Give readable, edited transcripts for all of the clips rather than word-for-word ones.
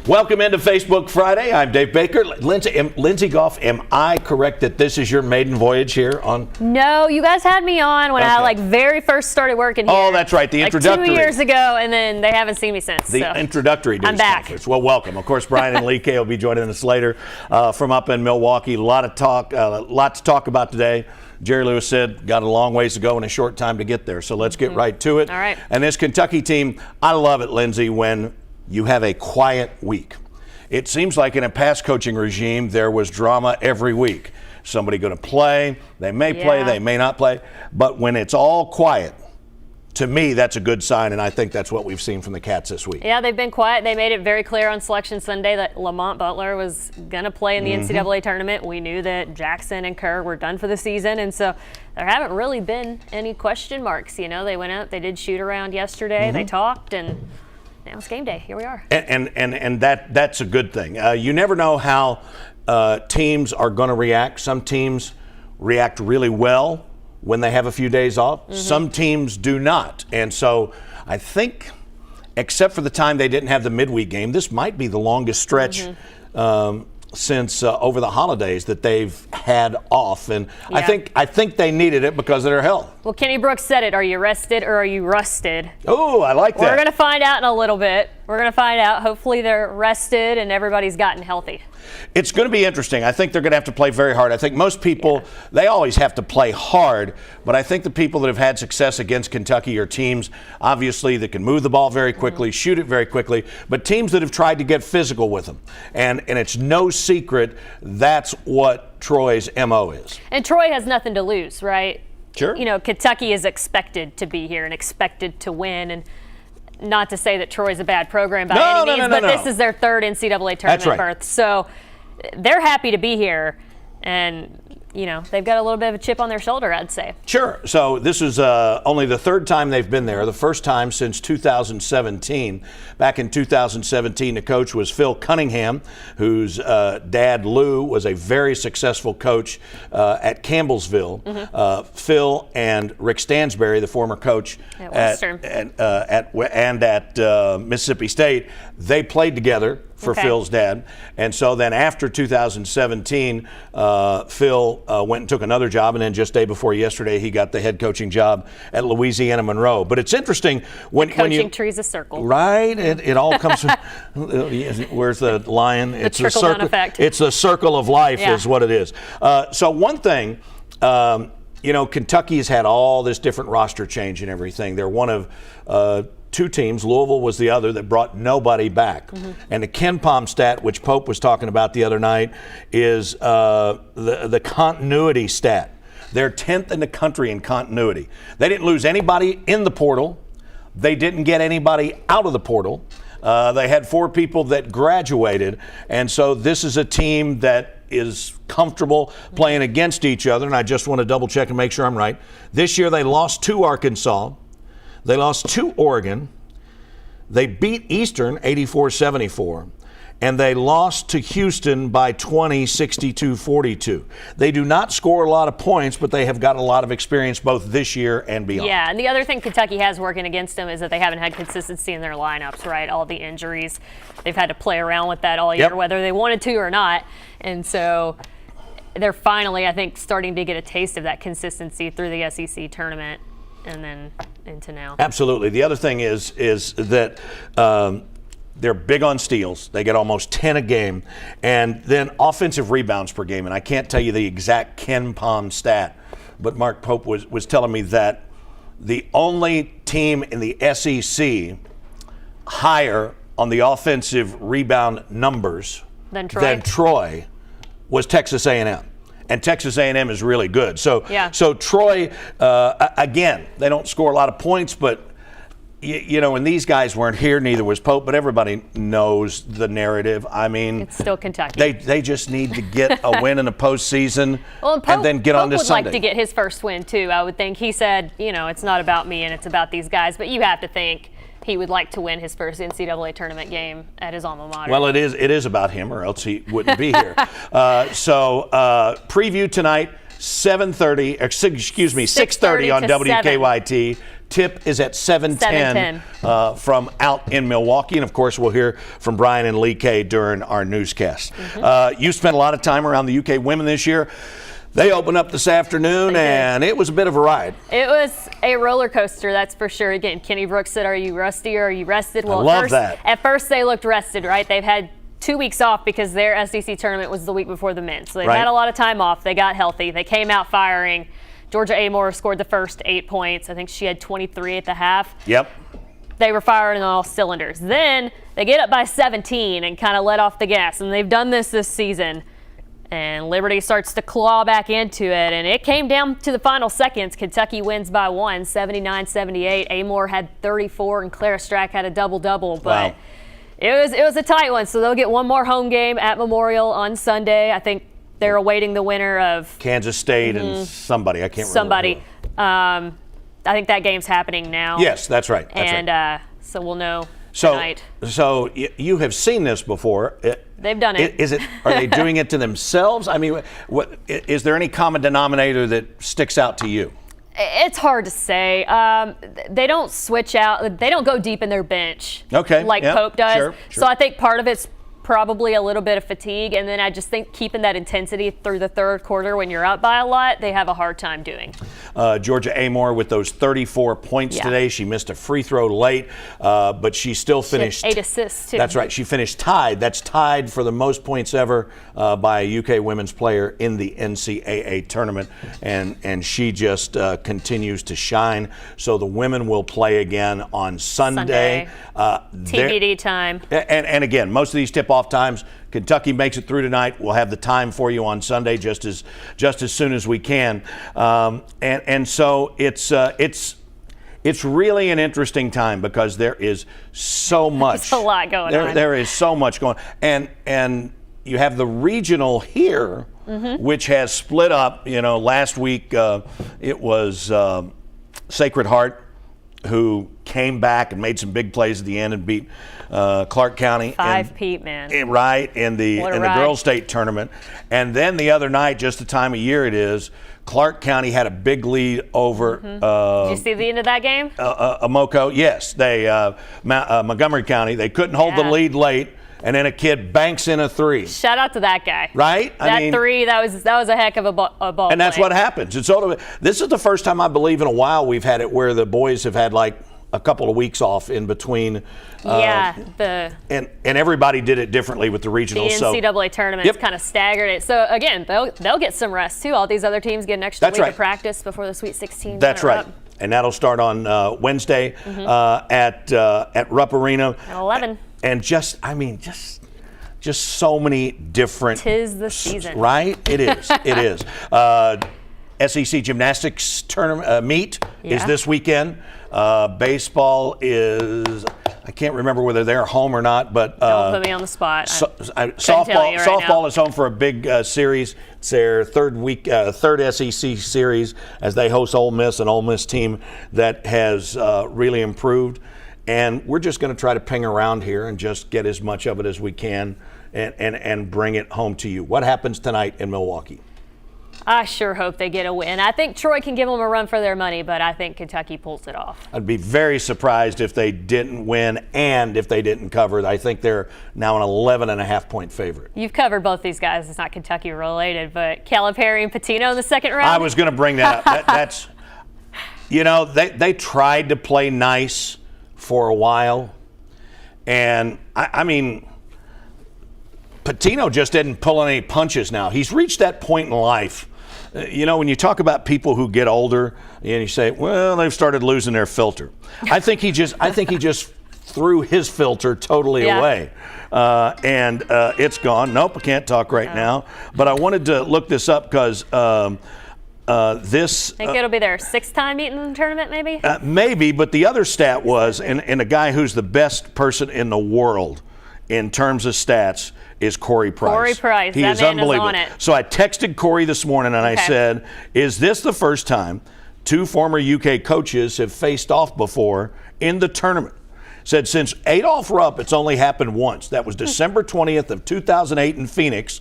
Welcome into Facebook Friday. I'm Dave Baker. Lyndsey Gough, am I correct that this is your maiden voyage here on? No, you guys had me on when I very first started working here. Oh, that's right, the introductory. 2 years ago, and then they haven't seen me since. The introductory news I'm back. conference. Well, welcome. Of course, Brian and Lee Kay will be joining us later from up in Milwaukee. A lot to talk about today. Jerry Lewis said, got a long ways to go and a short time to get there, so let's get right to it. All right. And this Kentucky team, I love it, Lyndsey, when you have a quiet week. It seems like in a past coaching regime, there was drama every week. Somebody going to play, they may play, they may not play. But when it's all quiet, to me, that's a good sign, and I think that's what we've seen from the Cats this week. Yeah, they've been quiet. They made it very clear on Selection Sunday that Lamont Butler was going to play in the NCAA Tournament. We knew that Jackson and Kerr were done for the season, and so there haven't really been any question marks. You know, they went out, they did shoot around yesterday, they talked, and now it's game day. Here we are. And that's a good thing. You never know how teams are going to react. Some teams react really well when they have a few days off. Some teams do not. And so I think, except for the time they didn't have the midweek game, this might be the longest stretch since over the holidays that they've had off. And I think they needed it because of their health. Well, Kenny Brooks said it. Are you rested or are you rusted? Oh, I like that. We're going to find out in a little bit. We're going to find out. Hopefully they're rested and everybody's gotten healthy. It's going to be interesting. I think they're going to have to play very hard. I think most people, they always have to play hard, but I think the people that have had success against Kentucky are teams, obviously, that can move the ball very quickly, shoot it very quickly, but teams that have tried to get physical with them. And it's no secret that's what Troy's MO is. And Troy has nothing to lose, right? Sure. You know, Kentucky is expected to be here and expected to win, and not to say that Troy's a bad program by any means, but this is their third NCAA tournament berth. So they're happy to be here, and you know, they've got a little bit of a chip on their shoulder, I'd say. Sure. So this is only the third time they've been there, the first time since 2017. Back in 2017, the coach was Phil Cunningham, whose dad, Lou, was a very successful coach at Campbellsville. Phil and Rick Stansberry, the former coach at Western and at Mississippi State, they played together for Phil's dad. And so then after 2017, Phil went and took another job, and then just day before yesterday, he got the head coaching job at Louisiana Monroe. But it's interesting when coaching tree's a circle. Right? It all comes from, where's the lion? It's a circle. Effect. It's a circle of life is what it is. So one thing, you know, Kentucky has had all this different roster change and everything. They're one of two teams, Louisville was the other, that brought nobody back. And the KenPom stat, which Pope was talking about the other night, is the continuity stat. They're 10th in the country in continuity. They didn't lose anybody in the portal. They didn't get anybody out of the portal. They had 4 people that graduated. And so this is a team that is comfortable playing against each other. And I just want to double check and make sure I'm right. This year they lost to Arkansas. They lost to Oregon. They beat Eastern 84-74. And they lost to Houston by 20, 62-42. They do not score a lot of points, but they have got a lot of experience both this year and beyond. Yeah, and the other thing Kentucky has working against them is that they haven't had consistency in their lineups, right? All the injuries. They've had to play around with that all year, whether they wanted to or not. And so they're finally, I think, starting to get a taste of that consistency through the SEC tournament and then into now. Absolutely. The other thing is that they're big on steals. They get almost 10 a game. And then offensive rebounds per game. And I can't tell you the exact KenPom stat, but Mark Pope was telling me that the only team in the SEC higher on the offensive rebound numbers than Troy was Texas A&M. And Texas A&M is really good. So Troy, again, they don't score a lot of points, but you know, and these guys weren't here, neither was Pope, but everybody knows the narrative. I mean, it's still Kentucky. They just need to get a win in the postseason and then get on to Sunday. Pope would like to get his first win, too, I would think. He said, you know, it's not about me and it's about these guys, but you have to think he would like to win his first NCAA tournament game at his alma mater. Well, it is about him, or else he wouldn't be here. So preview tonight, 6:30 on WKYT. Tip is at 7:10 from out in Milwaukee. And, of course, we'll hear from Brian and Lee Kay during our newscast. You spent a lot of time around the UK women this year. They opened up this afternoon, and it was a bit of a ride. It was a roller coaster, that's for sure. Again, Kenny Brooks said, are you rusty or are you rested? Well, I love that. At first, they looked rested, right? They've had 2 weeks off because their SEC tournament was the week before the men. So they've had a lot of time off. They got healthy. They came out firing. Georgia Amore scored the first 8 points. I think she had 23 at the half. Yep. They were firing on all cylinders. Then they get up by 17 and kind of let off the gas. And they've done this season. And Liberty starts to claw back into it. And it came down to the final seconds. Kentucky wins by 1, 79-78. Amore had 34 and Clara Strack had a double-double. But wow. It was a tight one. So they'll get one more home game at Memorial on Sunday. I think they're awaiting the winner of Kansas State and somebody. I can't remember. Somebody. I think that game's happening now. Yes, that's right. So we'll know tonight. So you have seen this before. They've done it. Are they doing it to themselves? I mean, is there any common denominator that sticks out to you? It's hard to say. They don't switch out. They don't go deep in their bench like Pope does. Sure. So I think part of it's probably a little bit of fatigue, and then I just think keeping that intensity through the third quarter when you're up by a lot, they have a hard time doing. Georgia Amore with those 34 points today. She missed a free throw late, but she still finished. She had 8 assists, too. That's right. She finished tied. That's tied for the most points ever by a UK women's player in the NCAA tournament, and she just continues to shine. So the women will play again on Sunday. TBD time. And again, most of these tip-off times, Kentucky makes it through tonight. We'll have the time for you on Sunday just as soon as we can. And so it's really an interesting time because there is so much. There's a lot going on. There is so much going on. And you have the regional here, which has split up. You know, last week it was Sacred Heart who came back and made some big plays at the end and beat Clark County. 5-peat, man. Right, in the girls' state tournament. And then the other night, just the time of year it is, Clark County had a big lead over. Did you see the end of that game? Amoco, yes. They Montgomery County. They couldn't hold the lead late, and then a kid banks in a 3. Shout out to that guy. Right? That 3, that was a heck of a ball. And that's what happens. It's sort of, this is the first time I believe in a while we've had it where the boys have had like a couple of weeks off in between. And everybody did it differently with the regionals. The NCAA tournament's kind of staggered it. So again, they'll get some rest too. All these other teams get an extra week of practice before the Sweet 16. That's right. And that'll start on Wednesday at Rupp Arena at 11. And just so many different. 'Tis the season, right? It is. It is. SEC gymnastics tournament meet is this weekend. Baseball is, I can't remember whether they're home or not, but don't put me on the spot. Softball is home for a big series. It's their third SEC series as they host Ole Miss, an Ole Miss team that has really improved. And we're just going to try to ping around here and just get as much of it as we can and bring it home to you. What happens tonight in Milwaukee? I sure hope they get a win. I think Troy can give them a run for their money, but I think Kentucky pulls it off. I'd be very surprised if they didn't win and if they didn't cover. I think they're now an 11.5-point favorite. You've covered both these guys. It's not Kentucky related, but Calipari and Patino in the second round? I was going to bring that up. That's, they tried to play nice for a while. And, I mean, Patino just didn't pull any punches now. He's reached that point in life. When you talk about people who get older and you say, well, they've started losing their filter. I think he just threw his filter totally away. And it's gone. Nope, I can't talk right now. But I wanted to look this up because this. Think it'll be their 6th time meeting in the tournament, maybe? Maybe, but the other stat was, and a guy who's the best person in the world in terms of stats is Corey Price. Corey Price, he is unbelievable. On it. So I texted Corey this morning and I said, is this the first time 2 former UK coaches have faced off before in the tournament? Said since Adolph Rupp, it's only happened once. That was December 20th of 2008 in Phoenix.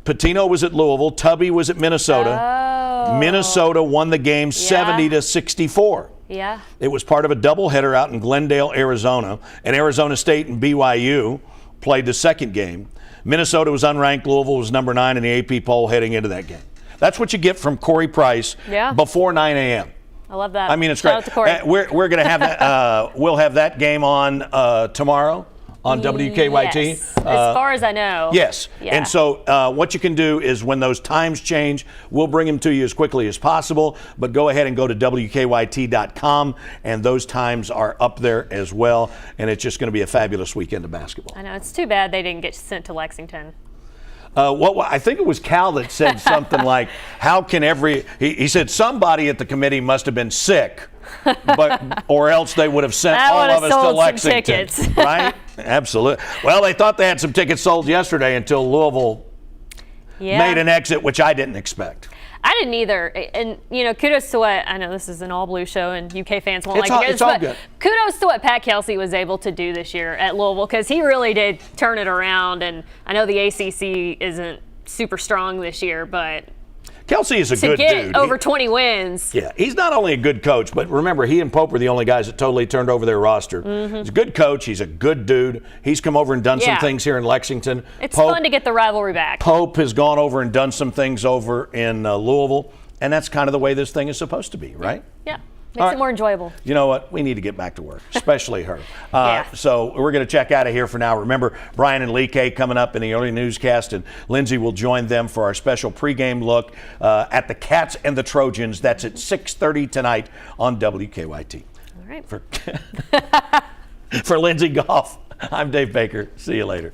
Patino was at Louisville. Tubby was at Minnesota. Minnesota won the game 70-64. Yeah. It was part of a doubleheader out in Glendale, Arizona, and Arizona State and BYU played the second game. Minnesota was unranked. Louisville was number 9 in the AP poll heading into that game. That's what you get from Corey Price before 9 a.m. I love that. I mean, it's Shout great. out to Corey. We're going to have that. We'll have that game on tomorrow on WKYT. Yes. As far as I know. Yes. Yeah. And so what you can do is when those times change, we'll bring them to you as quickly as possible. But go ahead and go to WKYT.com, and those times are up there as well. And it's just going to be a fabulous weekend of basketball. I know. It's too bad they didn't get sent to Lexington. I think it was Cal that said something like, how can he said somebody at the committee must have been sick, or else they would have sent all of us to Lexington. Right? Absolutely. Well, they thought they had some tickets sold yesterday until Louisville made an exit, which I didn't expect. I didn't either. And, kudos to what, I know this is an all-blue show and UK fans won't It's like it. it's all good. Kudos to what Pat Kelsey was able to do this year at Louisville, because he really did turn it around. And I know the ACC isn't super strong this year, but Kelsey is a good to dude. get over 20 wins. Yeah, he's not only a good coach, but remember, he and Pope were the only guys that totally turned over their roster. He's a good coach. He's a good dude. He's come over and done some things here in Lexington. It's fun to get the rivalry back. Pope has gone over and done some things over in Louisville, and that's kind of the way this thing is supposed to be, right? Yeah. Makes it more enjoyable. You know what? We need to get back to work, especially her. So we're going to check out of here for now. Remember, Brian and Lee K coming up in the early newscast, and Lyndsey will join them for our special pregame look at the Cats and the Trojans. That's at 6:30 tonight on WKYT. All right. For Lyndsey Gough, I'm Dave Baker. See you later.